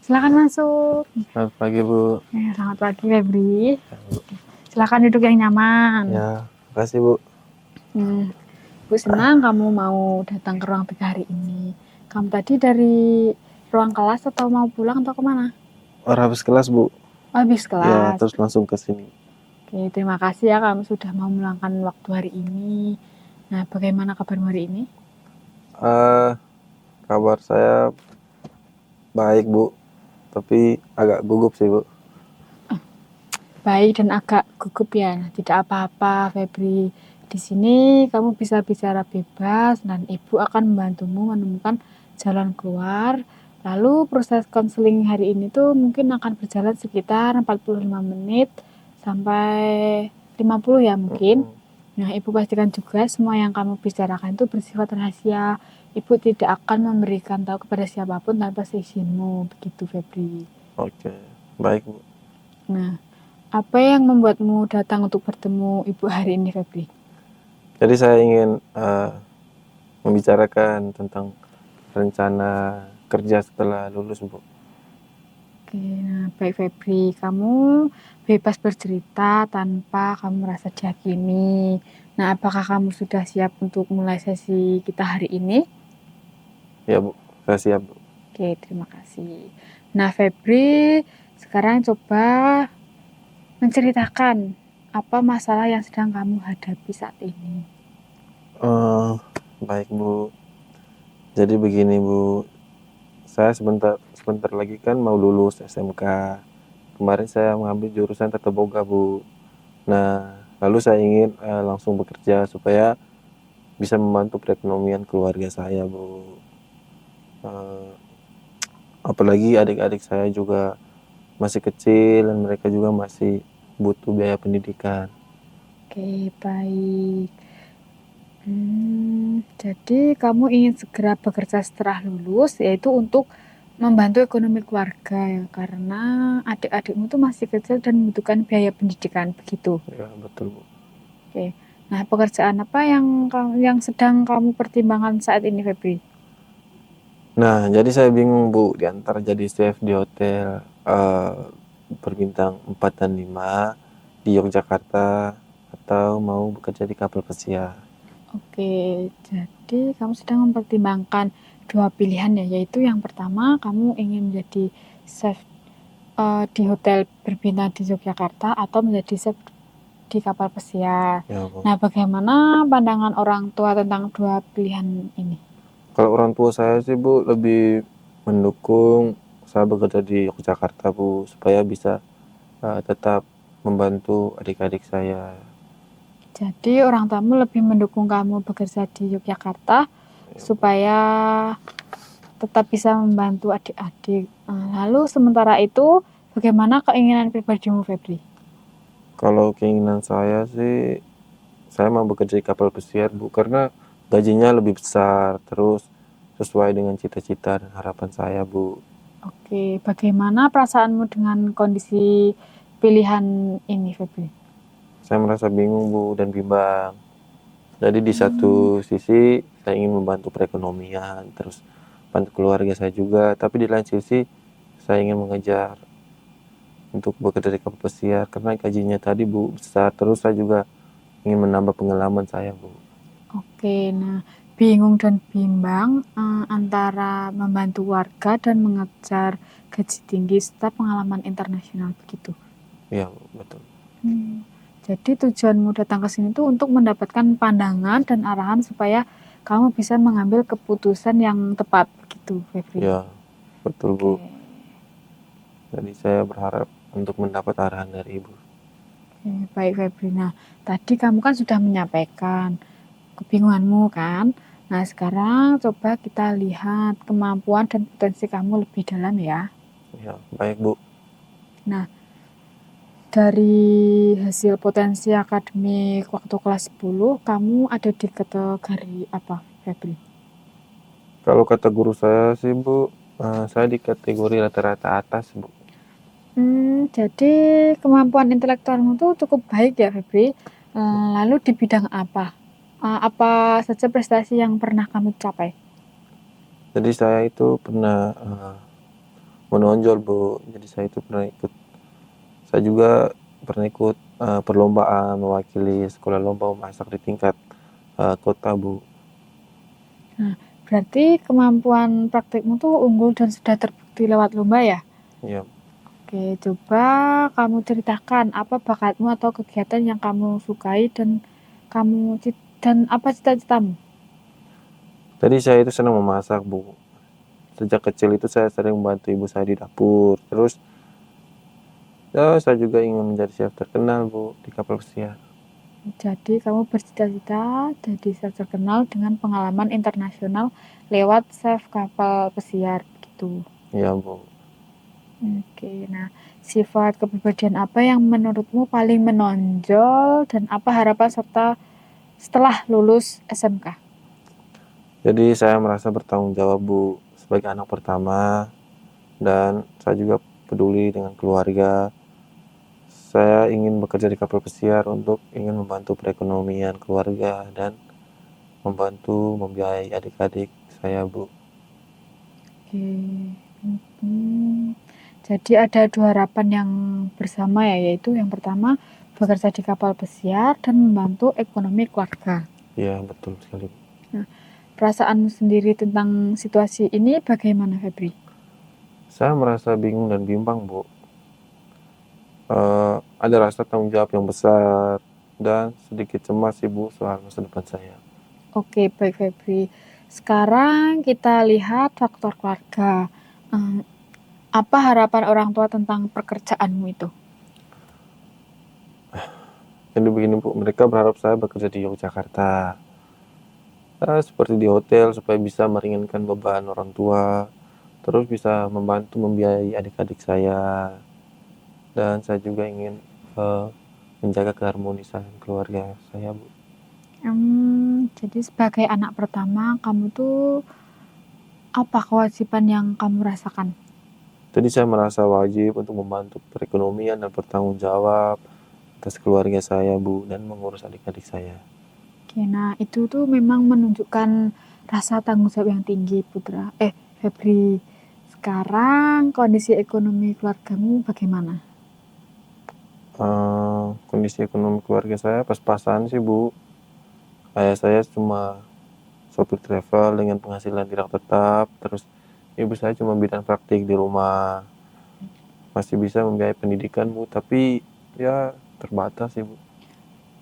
Silakan masuk. Selamat pagi, Bu. Selamat pagi, Febri. Ya, Bu. Silakan duduk yang nyaman. Ya, makasih, Bu. Bu senang kamu mau datang ke ruang BK hari ini. Kamu tadi dari ruang kelas atau mau pulang atau kemana? Habis kelas, Bu. Habis Ya, kelas. terus langsung ke sini. Oke, terima kasih ya kamu sudah mau meluangkan waktu hari ini. Nah, bagaimana kabarmu hari ini? Kabar saya baik, Bu. Tapi agak gugup sih, Bu. Baik dan agak gugup ya. Nah, tidak apa-apa, Febri. Di sini kamu bisa bicara bebas dan ibu akan membantumu menemukan jalan keluar. Lalu proses konseling hari ini tuh mungkin akan berjalan sekitar 45 menit sampai 50 ya mungkin. Nah, ibu pastikan juga semua yang kamu bicarakan itu bersifat rahasia. Ibu tidak akan memberikan tahu kepada siapapun tanpa seizinmu. Begitu, Febri. Oke, baik, Bu. Nah, apa yang membuatmu datang untuk bertemu ibu hari ini, Febri? Jadi saya ingin membicarakan tentang rencana kerja setelah lulus, Bu. Oke, nah baik Febri, kamu bebas bercerita tanpa kamu merasa dihakimi. Nah, apakah kamu sudah siap untuk mulai sesi kita hari ini? Ya, Bu. Saya siap, Bu. Oke, terima kasih. Nah, Febri, sekarang coba menceritakan apa masalah yang sedang kamu hadapi saat ini. Baik, Bu. Jadi begini, Bu. Saya sebentar lagi kan mau lulus SMK. Kemarin saya mengambil jurusan Tata Boga, Bu. Nah, lalu saya ingin langsung bekerja supaya bisa membantu perekonomian keluarga saya, Bu. Apalagi adik-adik saya juga masih kecil dan mereka juga masih butuh biaya pendidikan. Oke, baik. Jadi kamu ingin segera bekerja setelah lulus, yaitu untuk membantu ekonomi keluarga ya, karena adik-adikmu tuh masih kecil dan membutuhkan biaya pendidikan, begitu. Ya, betul, Bu. Oke. Nah, pekerjaan apa yang sedang kamu pertimbangkan saat ini, Febri? Nah, jadi saya bingung, Bu, di antara jadi chef di hotel berbintang 4 dan 5 di Yogyakarta atau mau bekerja di kapal pesiar. Oke, jadi kamu sedang mempertimbangkan dua pilihan ya, yaitu yang pertama kamu ingin menjadi chef di hotel berbintang di Yogyakarta atau menjadi chef di kapal pesiar. Ya, Bu. Nah, bagaimana pandangan orang tua tentang dua pilihan ini? Kalau orang tua saya sih, Bu, lebih mendukung saya bekerja di Yogyakarta, Bu, supaya bisa tetap membantu adik-adik saya. Jadi orang tuamu lebih mendukung kamu bekerja di Yogyakarta supaya tetap bisa membantu adik-adik. Lalu sementara itu, bagaimana keinginan pribadimu, Febri? Kalau keinginan saya sih, saya mau bekerja di kapal pesiar, Bu, karena gajinya lebih besar, terus sesuai dengan cita-cita dan harapan saya, Bu. Oke, bagaimana perasaanmu dengan kondisi pilihan ini, Febri? Saya merasa bingung, Bu, dan bimbang. Jadi di satu sisi saya ingin membantu perekonomian, terus bantu keluarga saya juga, tapi di lain sisi saya ingin mengejar untuk bekerja di kapal pesiar karena gajinya tadi, Bu, besar. Terus saya juga ingin menambah pengalaman saya, Bu. Oke, nah bingung dan bimbang antara membantu warga dan mengejar gaji tinggi serta pengalaman internasional begitu. Ya, Bu, betul. Jadi tujuanmu datang ke sini tuh untuk mendapatkan pandangan dan arahan supaya kamu bisa mengambil keputusan yang tepat begitu, Febri. Ya, betul, Bu. Oke. Jadi saya berharap untuk mendapat arahan dari Ibu. Oke, baik Febri. Nah, tadi kamu kan sudah menyampaikan kebingunganmu kan. Nah, sekarang coba kita lihat kemampuan dan potensi kamu lebih dalam ya. Ya, baik, Bu. Nah, dari hasil potensi akademik waktu kelas 10, kamu ada di kategori apa, Febri? Kalau kata guru saya sih, Bu, saya di kategori rata-rata atas, Bu. Jadi kemampuan intelektualmu tuh cukup baik ya, Febri. Lalu di bidang apa? Apa saja prestasi yang pernah kamu capai? Jadi saya itu pernah menonjol Bu. Jadi saya juga pernah ikut perlombaan mewakili sekolah lomba memasak di tingkat kota Bu. Nah, berarti kemampuan praktikmu tuh unggul dan sudah terbukti lewat lomba ya? Ya, Oke, coba kamu ceritakan apa bakatmu atau kegiatan yang kamu sukai dan apa cita-citamu? tadi saya itu senang memasak Bu. Sejak kecil itu saya sering membantu ibu saya di dapur. Terus ya saya juga ingin menjadi chef terkenal Bu di kapal pesiar. Jadi kamu bercita-cita jadi chef terkenal dengan pengalaman internasional lewat chef kapal pesiar gitu. Iya Bu. Oke, nah sifat kepribadian apa yang menurutmu paling menonjol dan apa harapan serta setelah lulus SMK? Jadi saya merasa bertanggung jawab Bu sebagai anak pertama, dan saya juga peduli dengan keluarga. Saya ingin bekerja di kapal pesiar untuk ingin membantu perekonomian keluarga dan membantu membiayai adik-adik saya Bu. Oke. Jadi ada 2 harapan yang bersama ya, yaitu yang pertama bekerja di kapal pesiar dan membantu ekonomi keluarga. Iya betul sekali Bu. Nah, perasaanmu sendiri tentang situasi ini bagaimana, Febri? Saya merasa bingung dan bimbang Bu. Ada rasa tanggung jawab yang besar dan sedikit cemas sih Bu soal masa depan saya. Oke, baik Febri. Sekarang kita lihat faktor keluarga. Apa harapan orang tua tentang pekerjaanmu itu? Jadi begini Bu, mereka berharap saya bekerja di Yogyakarta, seperti di hotel supaya bisa meringankan beban orang tua, terus bisa membantu membiayai adik-adik saya, dan saya juga ingin menjaga keharmonisan keluarga saya Bu. Jadi sebagai anak pertama, kamu tuh apa kewajiban yang kamu rasakan? Jadi saya merasa wajib untuk membantu perekonomian dan bertanggung jawab atas keluarga saya Bu, dan mengurus adik-adik saya. Oke, nah itu tuh memang menunjukkan rasa tanggung jawab yang tinggi, Febri. Sekarang kondisi ekonomi keluargamu bagaimana? Kondisi ekonomi keluarga saya pas-pasan sih Bu. Ayah saya cuma sopir travel dengan penghasilan tidak tetap, terus ibu saya cuma bidang praktik di rumah. Masih bisa membiayai pendidikan Bu, tapi ya terbatas sih Bu.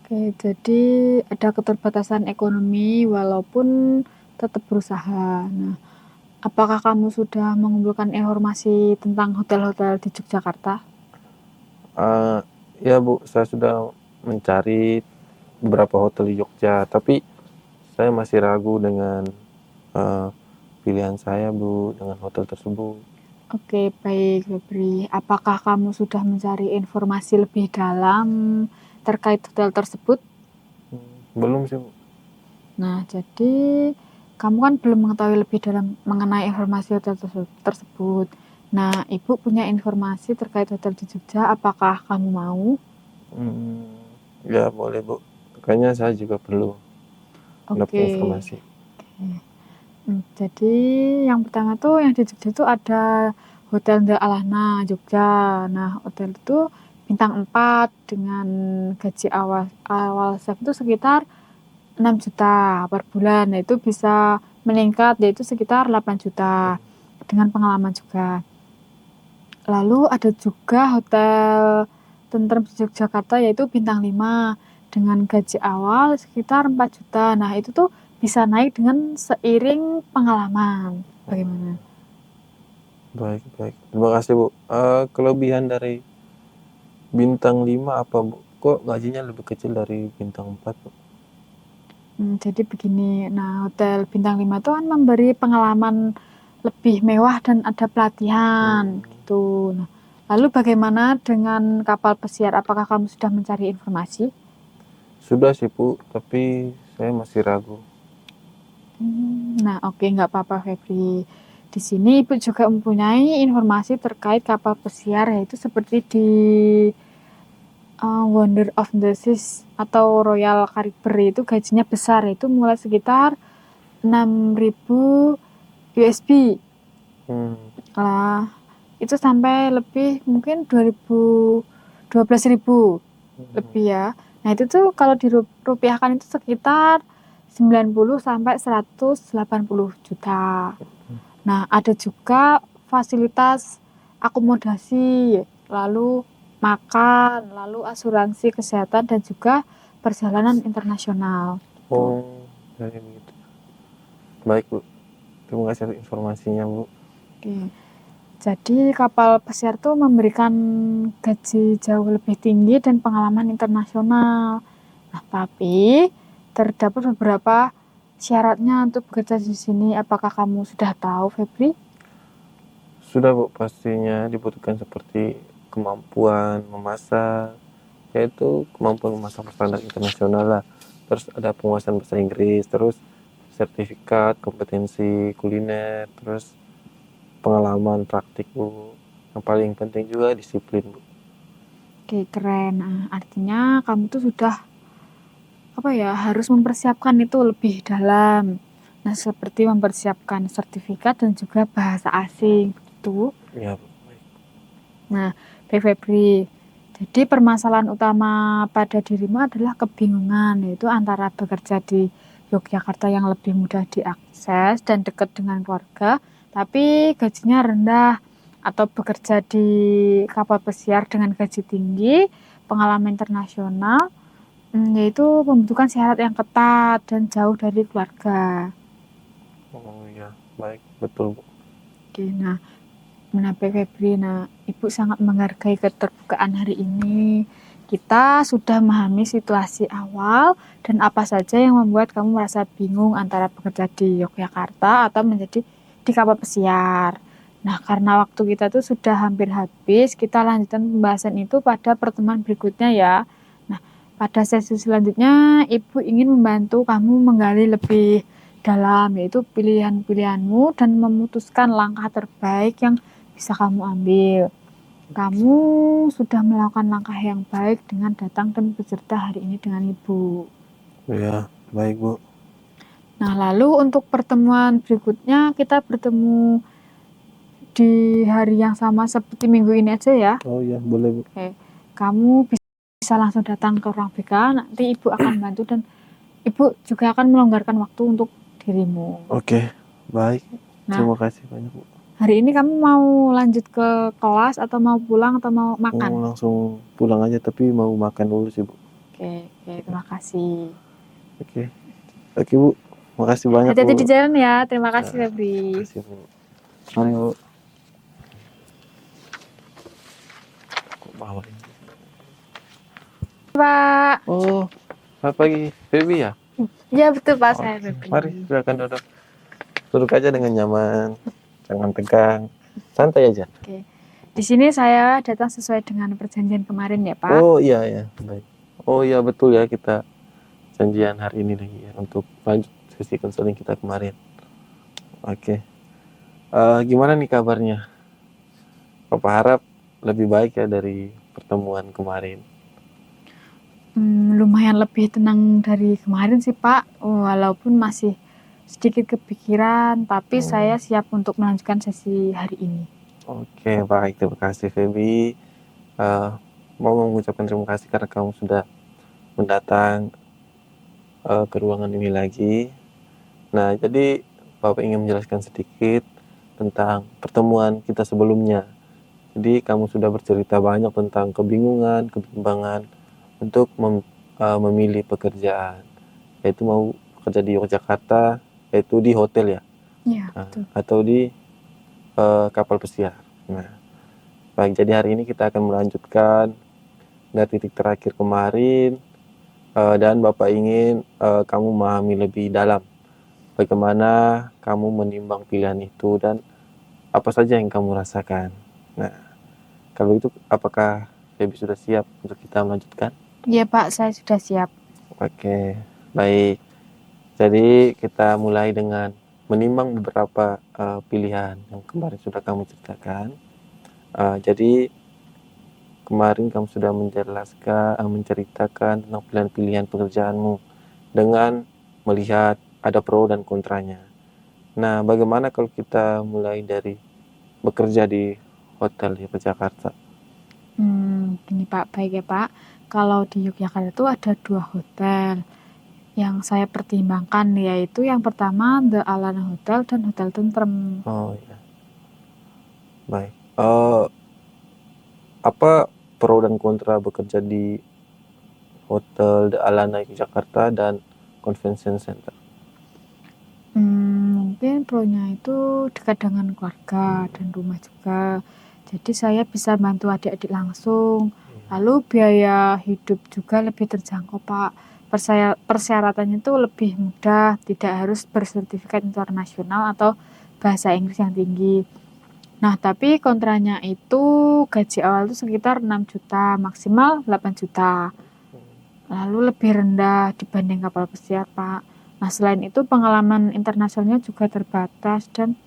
Oke, jadi ada keterbatasan ekonomi walaupun tetap berusaha. Nah, apakah kamu sudah mengumpulkan informasi tentang hotel-hotel di Yogyakarta? Ya Bu, saya sudah mencari beberapa hotel di Jogja, tapi saya masih ragu dengan pilihan saya Bu dengan hotel tersebut. Oke, baik Febri. Apakah kamu sudah mencari informasi lebih dalam terkait hotel tersebut? Belum sih Bu. Nah, jadi kamu kan belum mengetahui lebih dalam mengenai informasi hotel tersebut. Nah, Ibu punya informasi terkait hotel di Jogja. Apakah kamu mau? Ya boleh Bu. Kayaknya saya juga perlu dapat Oke. informasi. Jadi yang pertama tuh yang di Jogja itu ada Hotel The Alana Jogja. Nah, hotel itu bintang 4 dengan gaji awal chef itu sekitar 6 juta per bulan. Nah, itu bisa meningkat yaitu sekitar 8 juta dengan pengalaman juga. Lalu ada juga Hotel Tentrem di Yogyakarta yaitu bintang 5 dengan gaji awal sekitar 4 juta. Nah, itu tuh bisa naik dengan seiring pengalaman. Bagaimana? Baik, baik. Terima kasih Bu. Kelebihan dari bintang 5 apa Bu? Kok gajinya lebih kecil dari bintang 4 Bu? Jadi begini, nah hotel bintang 5 itu kan memberi pengalaman lebih mewah dan ada pelatihan gitu. Nah, lalu bagaimana dengan kapal pesiar? Apakah kamu sudah mencari informasi? Sudah sih Bu, tapi saya masih ragu. Nah, oke, nggak apa-apa Febri. Di sini Ibu juga mempunyai informasi terkait kapal pesiar yaitu seperti di Wonder of the Seas atau Royal Caribbean itu gajinya besar itu mulai sekitar 6.000 USD. itu sampai lebih mungkin 12.000 lebih ya. Nah itu tuh kalau dirupiahkan itu sekitar 90 sampai 180 juta. Nah ada juga fasilitas akomodasi, lalu makan, lalu asuransi kesehatan dan juga perjalanan internasional. Oh, kayak gitu. Baik, Bu. Terima kasih atas informasinya, Bu. Oke. Jadi kapal pesiar tuh memberikan gaji jauh lebih tinggi dan pengalaman internasional. Nah, tapi terdapat beberapa syaratnya untuk bekerja di sini. Apakah kamu sudah tahu, Febri? Sudah, Bu, pastinya dibutuhkan seperti kemampuan memasak, yaitu kemampuan memasak standar internasional lah. Terus ada penguasaan bahasa Inggris, terus sertifikat kompetensi kuliner, terus pengalaman praktik, Bu. Yang paling penting juga disiplin, Bu. Oke, keren. Nah, artinya kamu tuh sudah harus mempersiapkan itu lebih dalam. Nah, seperti mempersiapkan sertifikat dan juga bahasa asing, begitu. Ya, Bu. Baik. Nah, Febri, jadi permasalahan utama pada dirimu adalah kebingungan, yaitu antara bekerja di Yogyakarta yang lebih mudah diakses dan dekat dengan keluarga, tapi gajinya rendah, atau bekerja di kapal pesiar dengan gaji tinggi, pengalaman internasional, yaitu membutuhkan syarat yang ketat dan jauh dari keluarga. Oh iya, baik, betul, Bu. Oke, nah, Febri, Ibu sangat menghargai keterbukaan hari ini. Kita sudah memahami situasi awal dan apa saja yang membuat kamu merasa bingung antara bekerja di Yogyakarta atau menjadi di kapal pesiar. Nah, karena waktu kita tuh sudah hampir habis, kita lanjutkan pembahasan itu pada pertemuan berikutnya ya. Nah, pada sesi selanjutnya, Ibu ingin membantu kamu menggali lebih dalam, yaitu pilihan-pilihanmu dan memutuskan langkah terbaik yang bisa kamu ambil. Kamu sudah melakukan langkah yang baik dengan datang dan bercerita hari ini dengan Ibu. Ya, baik, Bu. Nah, lalu untuk pertemuan berikutnya kita bertemu di hari yang sama seperti minggu ini aja ya. Oh iya, boleh, Bu. Oke. Kamu bisa langsung datang ke ruang BK, nanti Ibu akan bantu dan Ibu juga akan melonggarkan waktu untuk dirimu. Oke, baik. Nah, Terima kasih banyak, Bu. hari ini kamu mau lanjut ke kelas atau mau pulang atau mau makan? Mau langsung pulang aja, tapi mau makan dulu sih, Bu. Oke, terima kasih. Oke. Oke, Bu. Makasih banyak, Hati-hati Bu. di jalan ya. Terima kasih, Nah, Febri. makasih, Bu. Mari, Bu. Kok bawa ini? Pak. Oh, selamat pagi. Baby ya? Iya, betul Pak, saya Oke, Febri. mari silakan duduk. Duduk aja dengan nyaman. Jangan tegang. Santai aja. Oke. Di sini saya datang sesuai dengan perjanjian kemarin ya, Pak. Oh iya ya, baik. Oh iya betul ya, kita janjian hari ini lagi ya untuk lanjut sesi konseling kita kemarin. Oke. Gimana nih kabarnya? Papa harap lebih baik ya dari pertemuan kemarin. Lumayan lebih tenang dari kemarin sih, Pak. Walaupun masih sedikit kepikiran, tapi saya siap untuk melanjutkan sesi hari ini. Oke, baik. Terima kasih, Feby. Mau mengucapkan terima kasih karena kamu sudah mendatang ke ruangan ini lagi. Nah, jadi Bapak ingin menjelaskan sedikit tentang pertemuan kita sebelumnya. Jadi kamu sudah bercerita banyak tentang kebingungan, kebimbangan untuk memilih pekerjaan, yaitu mau bekerja di Yogyakarta, yaitu di hotel ya, Iya, betul. atau di kapal pesiar. Nah, baik, jadi hari ini kita akan melanjutkan dari titik terakhir kemarin, dan Bapak ingin kamu memahami lebih dalam bagaimana kamu menimbang pilihan itu dan apa saja yang kamu rasakan. Nah, kalau itu apakah Feby sudah siap untuk kita melanjutkan? Iya Pak, saya sudah siap. Oke, baik. Jadi kita mulai dengan menimbang beberapa pilihan yang kemarin sudah kamu ceritakan. Jadi kemarin kamu sudah menceritakan tentang pilihan-pilihan pekerjaanmu dengan melihat ada pro dan kontranya. Nah, bagaimana kalau kita mulai dari bekerja di hotel di Jakarta? Gini Pak, baik ya Pak. Kalau di Yogyakarta itu ada 2 hotel yang saya pertimbangkan, yaitu yang pertama The Alana Hotel dan Hotel Tentrem. Oh ya, baik. Apa pro dan kontra bekerja di Hotel The Alana Yogyakarta dan Convention Center? Mungkin pro-nya itu dekat dengan keluarga dan rumah juga. Jadi saya bisa bantu adik-adik langsung. Lalu biaya hidup juga lebih terjangkau Pak. Persyaratannya itu lebih mudah, tidak harus bersertifikat internasional atau bahasa Inggris yang tinggi. Nah, tapi kontranya itu gaji awal itu sekitar 6 juta, maksimal 8 juta. Lalu lebih rendah dibanding kapal pesiar, Pak. Nah, selain itu pengalaman internasionalnya juga terbatas dan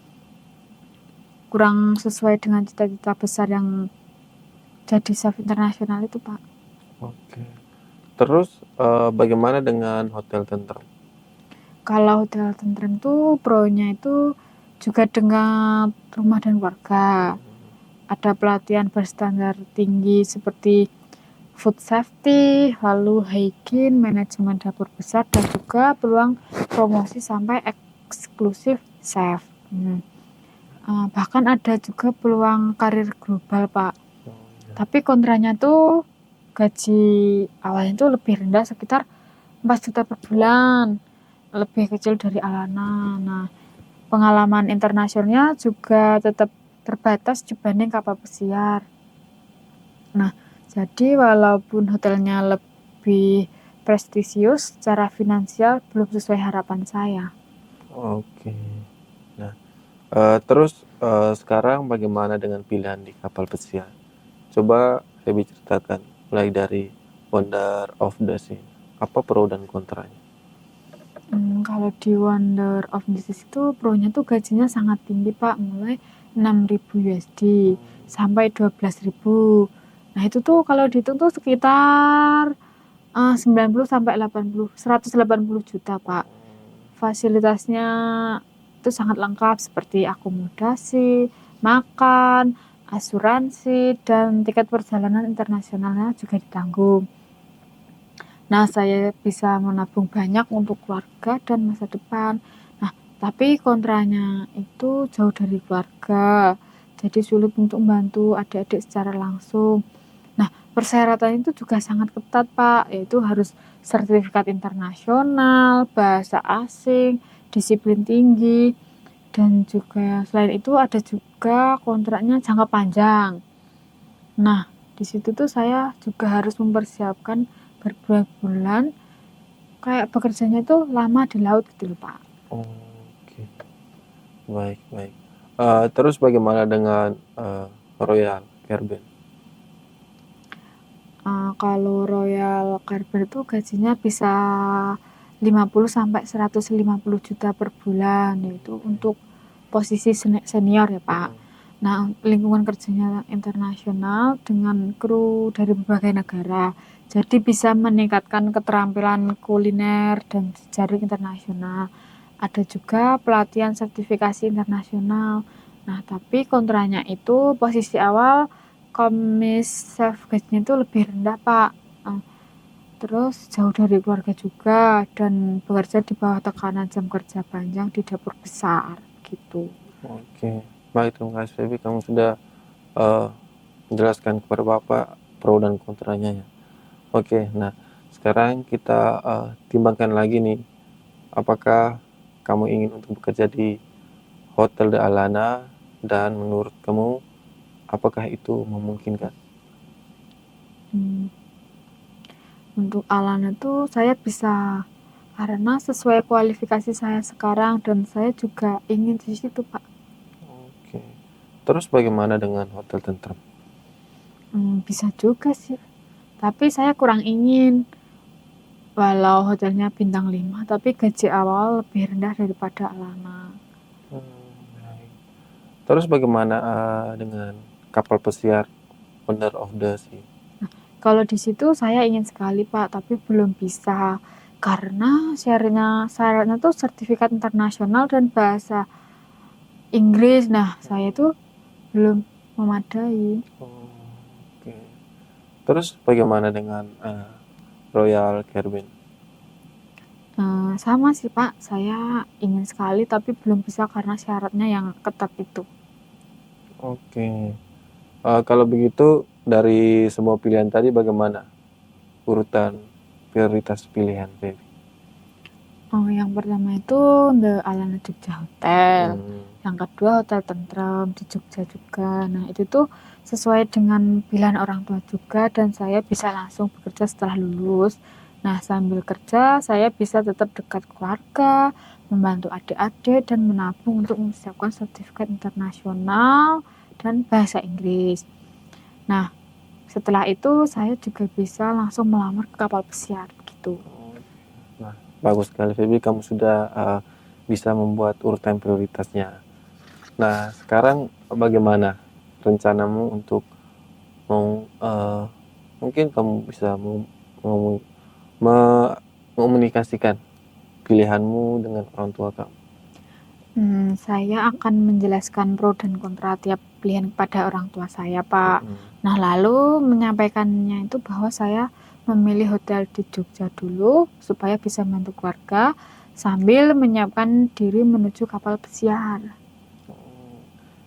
kurang sesuai dengan cita-cita besar yang jadi chef internasional itu, Pak. Oke. Terus bagaimana dengan Hotel Tentrem? Kalau Hotel Tentrem itu pro-nya itu juga dengan rumah dan keluarga. Ada pelatihan berstandar tinggi seperti food safety, lalu hygiene, manajemen dapur besar, dan juga peluang promosi sampai eksklusif chef. Bahkan ada juga peluang karir global, Pak. Tapi kontranya tuh gaji awalnya tuh lebih rendah, sekitar 4 juta per bulan, lebih kecil dari Alana. Nah, pengalaman internasionalnya juga tetap terbatas dibanding kapal pesiar. Nah, jadi walaupun hotelnya lebih prestisius, secara finansial belum sesuai harapan saya. Oke. Nah, terus sekarang bagaimana dengan pilihan di kapal pesiar? Coba Feby ceritakan, mulai dari Wonder of the Sea. Apa pro dan kontranya? Kalau di Wonder of the Seas itu pro-nya tuh gajinya sangat tinggi Pak, mulai 6.000 USD sampai 12.000. Nah itu tuh kalau dihitung tuh sekitar 90 sampai 180 juta Pak. Fasilitasnya itu sangat lengkap seperti akomodasi, makan, asuransi, dan tiket perjalanan internasionalnya juga ditanggung. Nah, saya bisa menabung banyak untuk keluarga dan masa depan. Nah, tapi kontranya itu jauh dari keluarga, jadi sulit untuk membantu adik-adik secara langsung. Nah, persyaratan itu juga sangat ketat, Pak, yaitu harus sertifikat internasional, bahasa asing, disiplin tinggi, dan juga selain itu ada juga kontraknya jangka panjang. Nah, di situ tuh saya juga harus mempersiapkan berbulan-bulan, kayak bekerjanya itu lama di laut gitu loh Pak. Oke, baik. Terus bagaimana dengan Royal Caribbean? Kalau Royal Caribbean itu gajinya bisa 50 sampai 150 juta per bulan, yaitu untuk posisi senior ya Pak. Nah, lingkungan kerjanya internasional dengan kru dari berbagai negara. Jadi bisa meningkatkan keterampilan kuliner dan jejaring internasional. Ada juga pelatihan sertifikasi internasional. Nah, tapi kontranya itu posisi awal komis chef gajinya itu lebih rendah, Pak. Terus jauh dari keluarga juga dan bekerja di bawah tekanan jam kerja panjang di dapur besar gitu. Oke, baik, terima kasih Feby, kamu sudah menjelaskan kepada Bapak pro dan kontranya ya. Oke, nah sekarang kita timbangkan lagi nih, apakah kamu ingin untuk bekerja di Hotel The Alana dan menurut kamu apakah itu memungkinkan? Untuk Alana itu saya bisa karena sesuai kualifikasi saya sekarang dan saya juga ingin di situ Pak. Oke, terus bagaimana dengan Hotel Tentrem? Bisa juga sih, tapi saya kurang ingin. Walau hotelnya bintang 5, tapi gaji awal lebih rendah daripada Alana. Baik. Terus bagaimana dengan kapal pesiar Wonder of the Sea? Kalau di situ saya ingin sekali Pak, tapi belum bisa karena syaratnya tuh sertifikat internasional dan bahasa Inggris. Nah, saya tuh belum memadai. Oh, oke. Terus bagaimana dengan Royal Caribbean? Sama sih Pak, saya ingin sekali tapi belum bisa karena syaratnya yang ketat itu. Oke. Kalau begitu dari semua pilihan tadi bagaimana urutan prioritas pilihan, Feby? Yang pertama itu The Alana Jogja Hotel. Yang kedua Hotel Tentrem di Jogja juga. Nah itu tuh sesuai dengan pilihan orang tua juga dan saya bisa langsung bekerja setelah lulus. Nah sambil kerja saya bisa tetap dekat keluarga, membantu adik-adik dan menabung untuk mempersiapkan sertifikat internasional dan bahasa Inggris. Nah setelah itu saya juga bisa langsung melamar ke kapal pesiar gitu. Nah, bagus sekali Feby, kamu sudah bisa membuat urutan prioritasnya. Nah, sekarang bagaimana rencanamu untuk mungkin kamu bisa mengomunikasikan pilihanmu dengan orang tua kamu? Saya akan menjelaskan pro dan kontra tiap pilihan kepada orang tua saya, Pak. Nah, lalu menyampaikannya itu bahwa saya memilih hotel di Jogja dulu supaya bisa membantu keluarga sambil menyiapkan diri menuju kapal pesiar.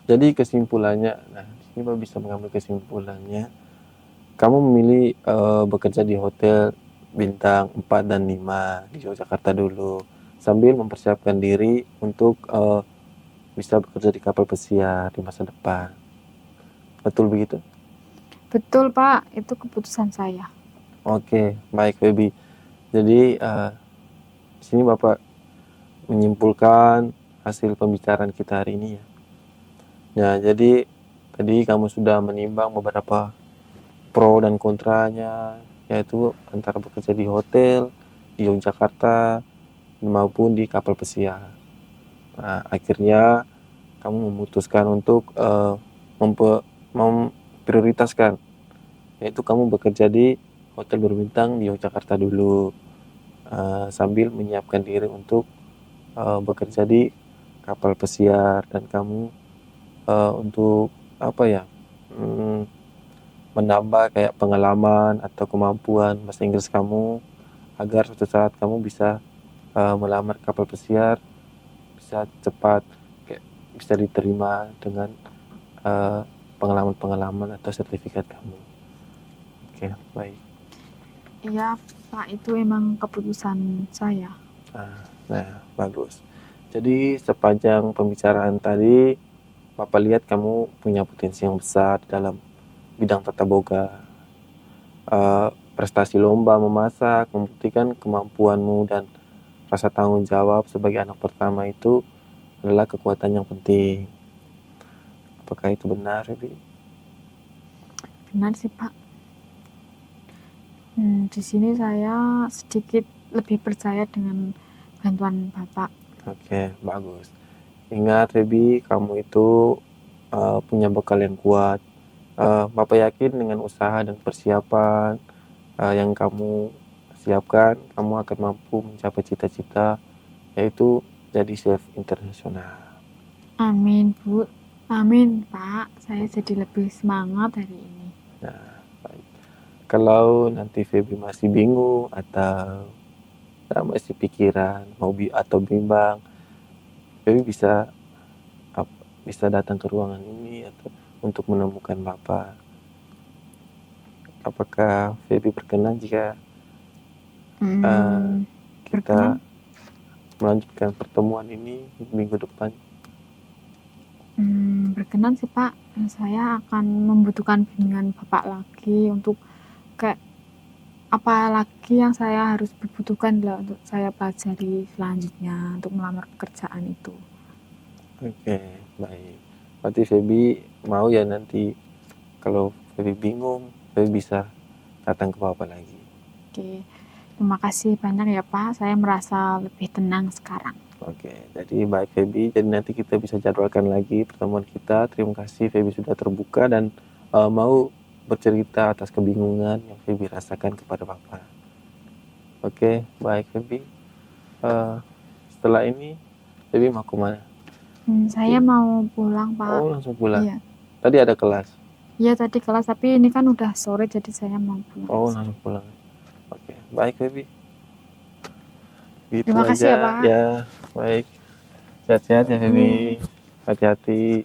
Jadi kesimpulannya, nah ini Bapak bisa mengambil kesimpulannya, kamu memilih bekerja di hotel bintang 4 dan 5 di Yogyakarta dulu, sambil mempersiapkan diri untuk bisa bekerja di kapal pesiar di masa depan. Betul begitu? Betul, Pak. Itu keputusan saya. Oke, baik Feby. Jadi di sini Bapak menyimpulkan hasil pembicaraan kita hari ini ya. Ya, jadi tadi kamu sudah menimbang beberapa pro dan kontranya, yaitu antara bekerja di hotel di Yogyakarta maupun di kapal pesiar. Nah, akhirnya kamu memutuskan untuk memprioritaskan, yaitu kamu bekerja di hotel berbintang di Yogyakarta dulu, sambil menyiapkan diri untuk bekerja di kapal pesiar, dan kamu untuk apa ya, menambah kayak pengalaman atau kemampuan bahasa Inggris kamu agar suatu saat kamu bisa melamar kapal pesiar bisa cepat, kayak bisa diterima dengan pengalaman-pengalaman atau sertifikat kamu. Oke, baik. Iya, Pak. Itu emang keputusan saya. Nah, bagus. Jadi sepanjang pembicaraan tadi, Bapak lihat kamu punya potensi yang besar dalam bidang tata boga. Prestasi lomba memasak membuktikan kemampuanmu dan rasa tanggung jawab sebagai anak pertama itu adalah kekuatan yang penting. Apakah itu benar, Ebi? Benar sih, Pak. Di sini saya sedikit lebih percaya dengan bantuan Bapak. Oke, bagus. Ingat, Ebi, kamu itu punya bekal yang kuat. Bapak yakin dengan usaha dan persiapan yang kamu siapkan, kamu akan mampu mencapai cita-cita, yaitu jadi chef internasional. Amin, Bu. Amin, Pak. Saya jadi lebih semangat hari ini. Nah, baik. Kalau nanti Feby masih bingung atau masih pikiran atau bimbang, Feby bisa datang ke ruangan ini atau untuk menemukan Bapak. Apakah Feby berkenan jika kita Berkenan? melanjutkan pertemuan ini minggu depan? Berkenan sih, Pak. Saya akan membutuhkan bimbingan Bapak lagi untuk kayak apa lagi yang saya harus dibutuhkan lah untuk saya pelajari selanjutnya untuk melamar pekerjaan itu. Oke, baik. Berarti Feby mau ya nanti kalau Feby bingung, Feby bisa datang ke Bapak lagi. Oke, terima kasih banyak ya Pak. Saya merasa lebih tenang sekarang. Oke, jadi baik Feby. Jadi nanti kita bisa jadwalkan lagi pertemuan kita. Terima kasih Feby sudah terbuka dan mau bercerita atas kebingungan yang Feby rasakan kepada Bapak. Oke, baik Feby. Setelah ini Feby mau kemana? Saya mau pulang Pak. Oh, langsung pulang. Iya. Tadi ada kelas. Iya tadi kelas, tapi ini kan udah sore jadi saya mau pulang. Oh, langsung pulang. Oke, baik baby. Gitu Terima kasih ya aja Pak. ya. Baik. Sehat-sehat ya baby. Hati-hati.